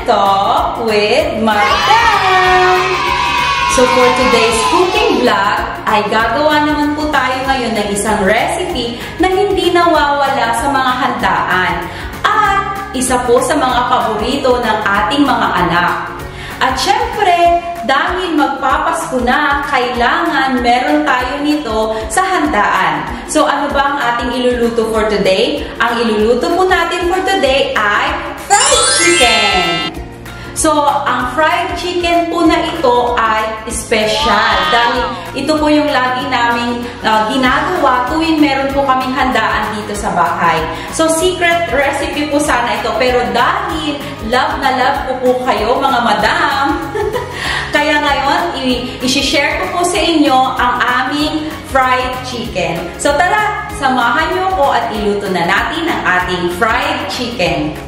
Talk with Madam! So for today's cooking vlog, ay gagawa naman po tayo ngayon ng isang recipe na hindi nawawala sa mga handaan at isa po sa mga paborito ng ating mga anak. At syempre, dahil magpapasko na, kailangan meron tayo nito sa handaan. So ano ba ang ating iluluto for today? Ang iluluto po natin for today ay fried chicken! So, ang fried chicken po na ito ay special dahil ito po yung lagi naming ginagawa tuwing meron po kaming handaan dito sa bahay. So, secret recipe po sana ito pero dahil love na love ko po kayo mga madam, kaya ngayon i-share ko po sa inyo ang aming fried chicken. So, tara, samahan niyo ko at iluto na natin ang ating fried chicken.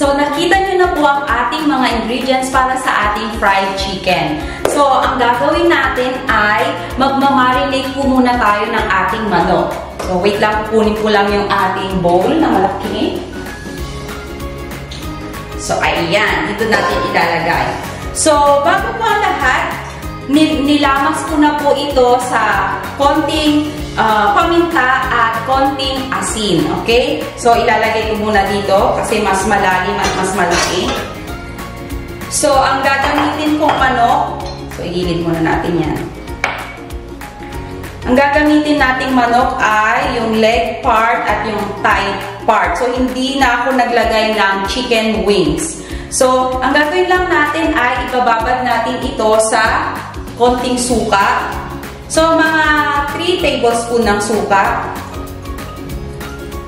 So, nakita niyo na po ang ating mga ingredients para sa ating fried chicken. So, ang gagawin natin ay magmamarinate po muna tayo ng ating manok. So, wait lang, kukunin ko lang yung ating bowl na malaki. So, ayan, dito natin ilalagay. So, bago po ang lahat, nilamas ko na po ito sa konting paminta at konting asin. Okay? So, ilalagay ko muna dito kasi mas malalim at mas malaki. So, ang gagamitin kong manok, so, igilid muna natin yan. Ang gagamitin nating manok ay yung leg part at yung thigh part. So, hindi na ako naglagay ng chicken wings. So, ang gagawin lang natin ay ibababad natin ito sa konting suka. So, mga 3 tablespoon ng suka.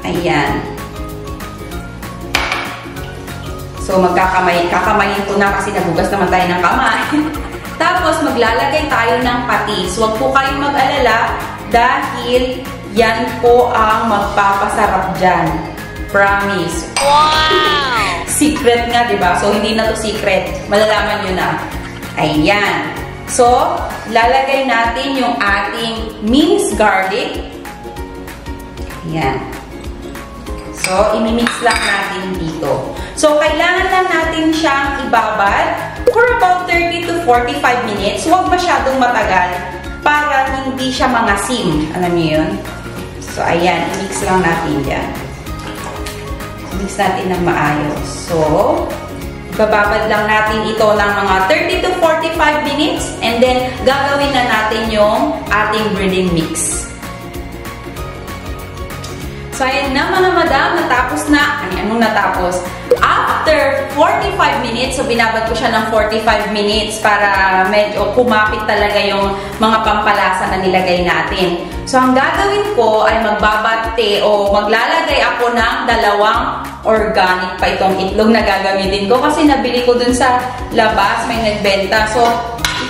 Ayan. So, kakamayin ko na kasi nagugas naman tayo ng kamay. Tapos, maglalagay tayo ng patis. Huwag po kayong mag-alala dahil yan po ang magpapasarap dyan. Promise. Wow! Secret nga, diba? So, hindi na to secret. Malalaman nyo na. Ayan. So, lalagay natin yung ating minced garlic. Ayan. So, imimix lang natin dito. So, kailangan lang natin siyang ibabad for about 30 to 45 minutes. Huwag masyadong matagal para hindi siya mangasim. Alam niyo yun? So, ayan. I-mix lang natin dyan. Mix natin ng maayos. So, bababad lang natin ito ng mga 30 to 45 minutes and then gagawin na natin yung ating breading mix. So, ayan na mga madam, natapos na. Anong natapos? After 45 minutes, so binabad ko siya ng 45 minutes para medyo kumapit talaga yung mga pampalasa na nilagay natin. So, ang gagawin ko ay magbabate o maglalagay ako ng 2 organic pa itong itlog na gagamitin ko kasi nabili ko dun sa labas, may nagbenta. So,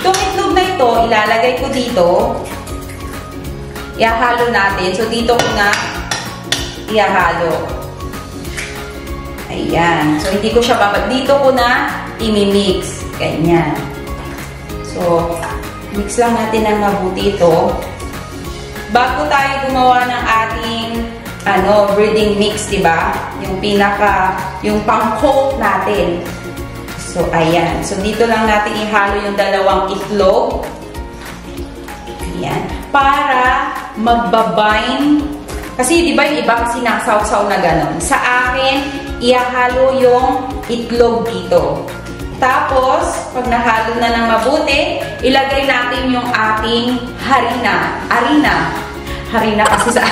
itong itlog na ito, ilalagay ko dito. Ihahalo natin. So, dito ko na ihahalo. Ayan. So, hindi ko siya babad. Dito ko na imimix. Ganyan. So, mix lang natin ng mabuti ito. Bago tayo gumawa ng ating breading mix, diba? Yung pang-coat natin. So, ayan. So, dito lang natin ihalo yung 2 itlog. Ayan. Para magbabind. Kasi, diba, yung iba kasi nasaw-saw na ganon. Sa akin, ihalo yung itlog dito. Tapos, pag nahalo na ng mabuti, ilagay natin yung ating harina. harina kasi sa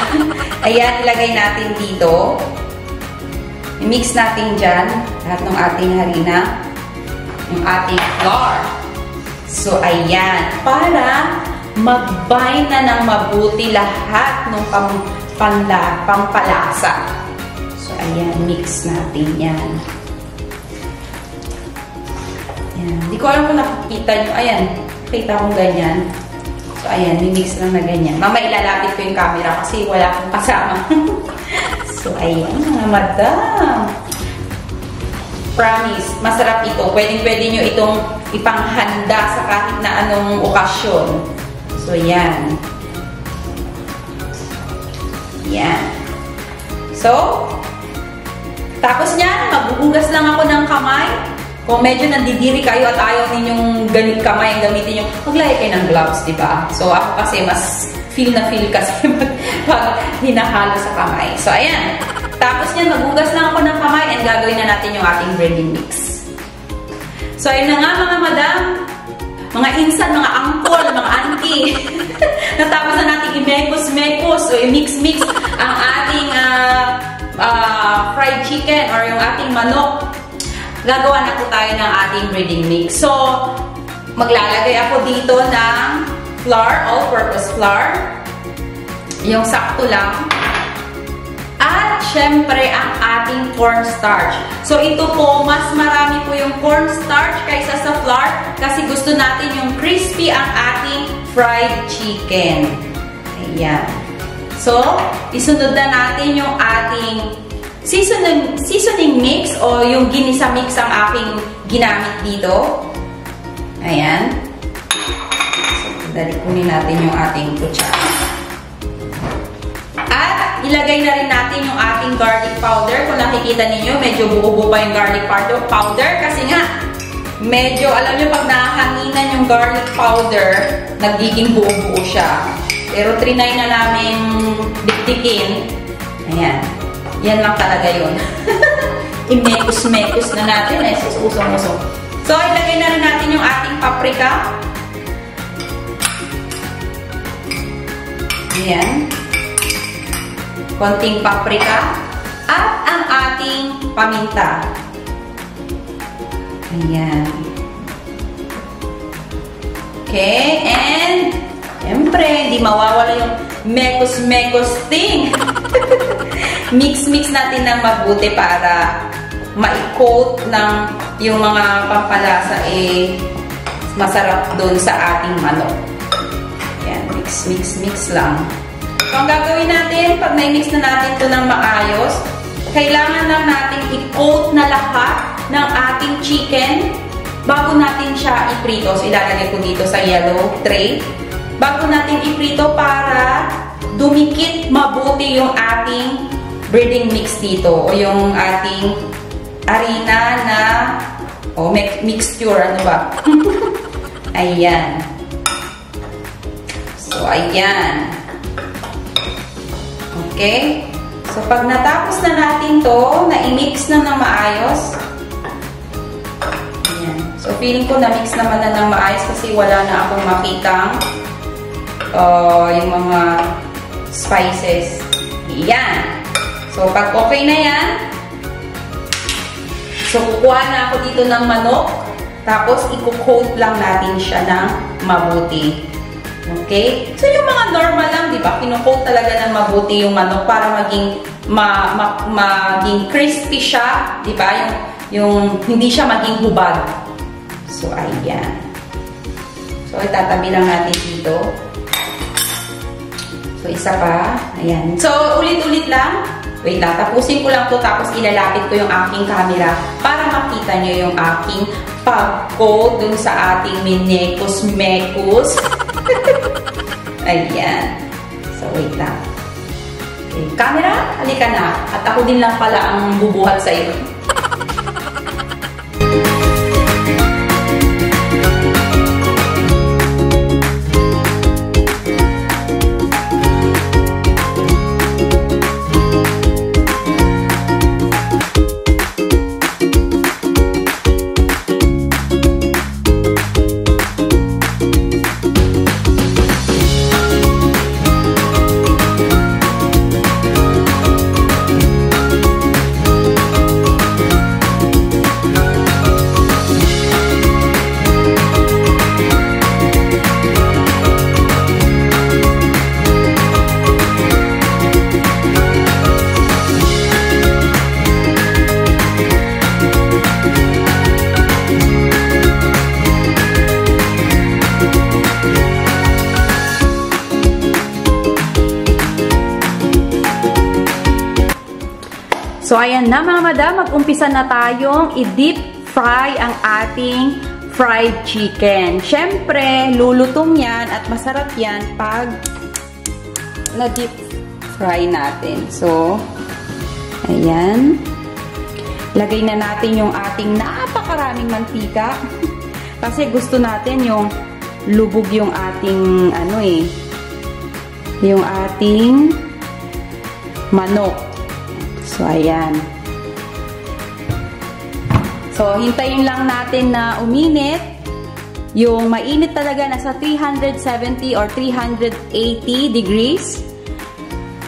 ayan, ilagay natin dito. I-mix natin dyan lahat ng ating harina, yung ating flour. So, ayan. Para mag-bind na ng mabuti lahat ng pampalasa. So, ayan. Mix natin yan. Ayan. Hindi ko alam kung nakikita nyo. Ayan. Kita kong ganyan. So, ayan. Mimix lang na ganyan. Mama, ilalapit ko yung camera kasi wala akong kasama. So, ayan. Mga madam. Promise. Masarap ito. Pwede nyo itong ipanghanda sa kahit na anong okasyon. So, ayan. Ayan. So, tapos niyan, maghuhugas lang ako ng kamay. Kung medyo nandidiri kayo at ayaw ninyong kamay ang gamitin nyo, maglagay kayo ng gloves, diba? So, ako kasi mas feel kasi pag hinahalo sa kamay. So, ayan. Tapos niyan, maghugas lang ako ng kamay and gagawin na natin yung ating breading mix. So, ayun na nga mga madam, mga insan, mga angkol, mga auntie. Natapos na natin i-mekos-mekos o i-mix-mix ang ating fried chicken or yung ating manok. Gagawa na po tayo ng ating breading mix. So, maglalagay ako dito ng flour, all-purpose flour. Yung sakto lang. At, syempre, ang ating cornstarch. So, ito po, mas marami po yung cornstarch kaysa sa flour kasi gusto natin yung crispy ang ating fried chicken. Ayan. So, isunod na natin yung ating seasoning mix o yung ginisa mix ang aking ginamit dito. Ayan. So, dali kunin natin yung ating kutsara. At ilagay na rin natin yung ating garlic powder. Kung nakikita ninyo, medyo buo-buo pa yung garlic powder kasi nga, medyo, alam nyo, pag nahanginan yung garlic powder, nagiging buo-buo siya. Pero trinay na namin dikdikin. Ayan. Yan lang talaga yun. I-mekos-mekos na natin. Ay, susong-usong. So, ilagay na rin natin yung ating paprika. Ayan. Konting paprika. At ang ating paminta. Ayan. Okay. And, siyempre, hindi mawawala yung mekos-mekos thing. Mix-mix natin ng mabuti para ma-coat ng yung mga pampalasa masarap doon sa ating manok. Yan, mix lang. So, ang gagawin natin, pag na-mix na natin ito ng maayos, kailangan lang natin i-coat na lahat ng ating chicken bago natin siya iprito. So, ilalagay ko dito sa yellow tray. Bago natin iprito para dumikit mabuti yung ating breading mix dito o yung ating harina na mixture, ano ba? Ayan. So, ayan. Okay? So, pag natapos na natin to, na-i-mix na ng maayos. Ayan. So, feeling ko na-mix naman na ng maayos kasi wala na akong makitang yung mga spices. Ayan. So, pag okay na yan, so, kukuha na ako dito ng manok, tapos i-coat lang natin siya ng mabuti. Okay? So, yung mga normal lang, di ba? Kino-coat talaga ng mabuti yung manok para maging maging crispy siya, di ba? Yung hindi siya maging hubad. So, ayan. So, itatabi lang natin dito. So, isa pa. Ayan. So, ulit-ulit lang. Wait lang, tapusin ko lang to tapos ilalapit ko yung aking camera para makita nyo yung aking pag-coat dun sa ating minekos-mekos. Ayan. So, wait lang. Okay. Camera, halika na. At ako din lang pala ang bubuhat sa iyo. So, ayan na mga madam, mag-umpisa na tayong i-deep fry ang ating fried chicken. Siyempre, lulutong yan at masarap yan pag na-deep fry natin. So, ayan. Lagay na natin yung ating napakaraming mantika. Kasi gusto natin yung lubog yung ating, yung ating manok. So, ayan. So, hintayin lang natin na uminit. Yung mainit talaga, nasa 370 or 380 degrees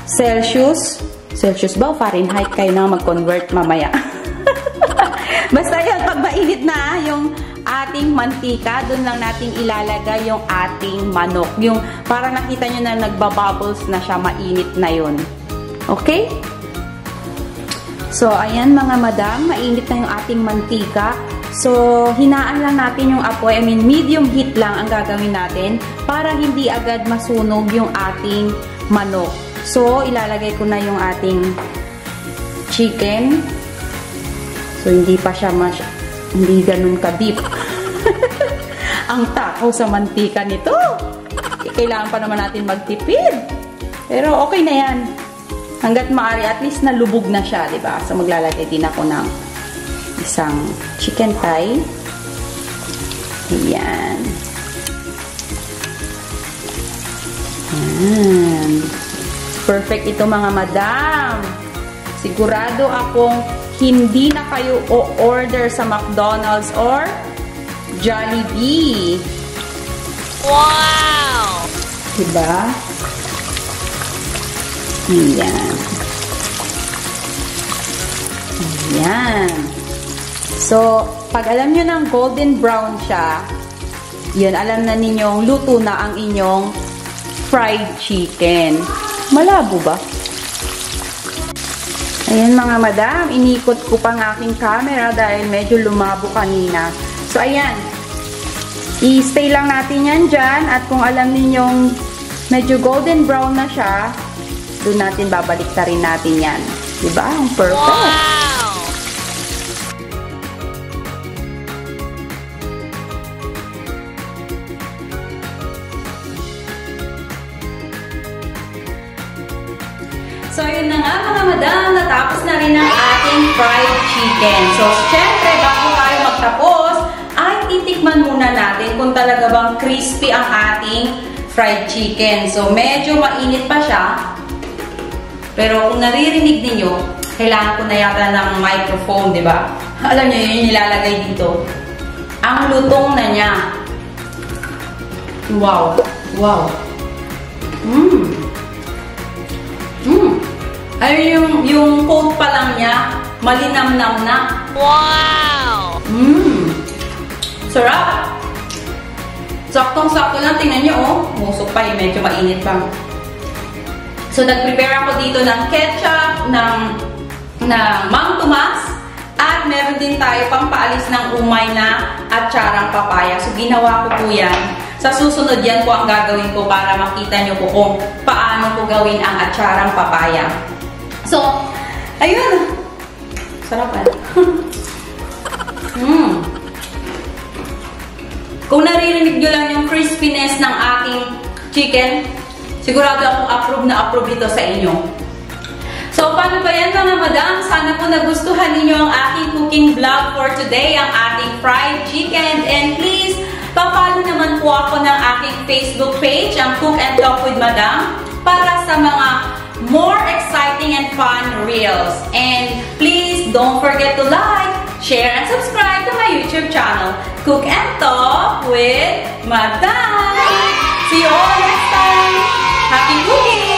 Celsius. Celsius ba o Fahrenheit? Kayo na mag-convert mamaya. Basta yan, pag mainit na yung ating mantika, dun lang natin ilalagay yung ating manok. Yung para nakita nyo na nagbabubbles na siya, mainit na yun. Okay? So, ayan mga madam, mainit na yung ating mantika. So, hinaan lang natin yung apoy, medium heat lang ang gagawin natin para hindi agad masunog yung ating manok. So, ilalagay ko na yung ating chicken. So, hindi pa siya hindi ganun ka-deep. Ang takaw sa mantika nito. Kailangan pa naman natin magtipid. Pero, okay na yan. Hanggat maaari, at least nalubog na siya, diba? So, maglalagay din ako ng isang chicken thigh. Ayan. Ayan. Perfect ito mga madam. Sigurado akong hindi na kayo o-order sa McDonald's or Jollibee. Wow! Diba? Ayan. Ayan. So, pag alam nyo ng golden brown siya, yun, alam na ninyong luto na ang inyong fried chicken. Malabo ba? Ayan mga madam, inikot ko pang aking camera dahil medyo lumabo kanina. So, ayan. I-stay lang natin yan dyan at kung alam ninyong medyo golden brown na siya, doon natin babalik na rin natin yan. Diba? Ang perfect. Wow! So, yun na nga mga madam, natapos na rin ang ating fried chicken. So, syempre, bago tayo magtapos, ay titikman muna natin kung talaga bang crispy ang ating fried chicken. So, medyo mainit pa siya. Pero kung naririnig ninyo, kailangan ko na yata ng microphone, di ba? Alam nyo yun, nilalagay dito. Ang lutong na niya. Wow. Wow. Ayun yung coat pa lang niya, malinamnam na. Wow! Sarap! Saktong-sakto lang, tingnan nyo, oh. Musok pa yun, medyo mainit pa. So, nag-prepare ako dito ng ketchup, ng Mang Tomas, at meron din tayo pampaalis ng umay na atsarang papaya. So, ginawa ko po yan. Sa susunod yan po ang gagawin ko para makita nyo po kung paano ko gawin ang atsarang papaya. So, ayun. Sarap eh. Kung naririnig nyo lang yung crispiness ng ating chicken, sigurado akong approve na approve ito sa inyo. So, paano ba yan mga madam? Sana po nagustuhan ninyo ang aking cooking vlog for today, ang ating fried chicken. And please, papalo naman po ako ng aking Facebook page, ang Cook and Talk with Madam, para sa mga more exciting and fun reels. And please, don't forget to like, share, and subscribe to my YouTube channel, Cook and Talk with Madam. See you all next time. Happy cooking!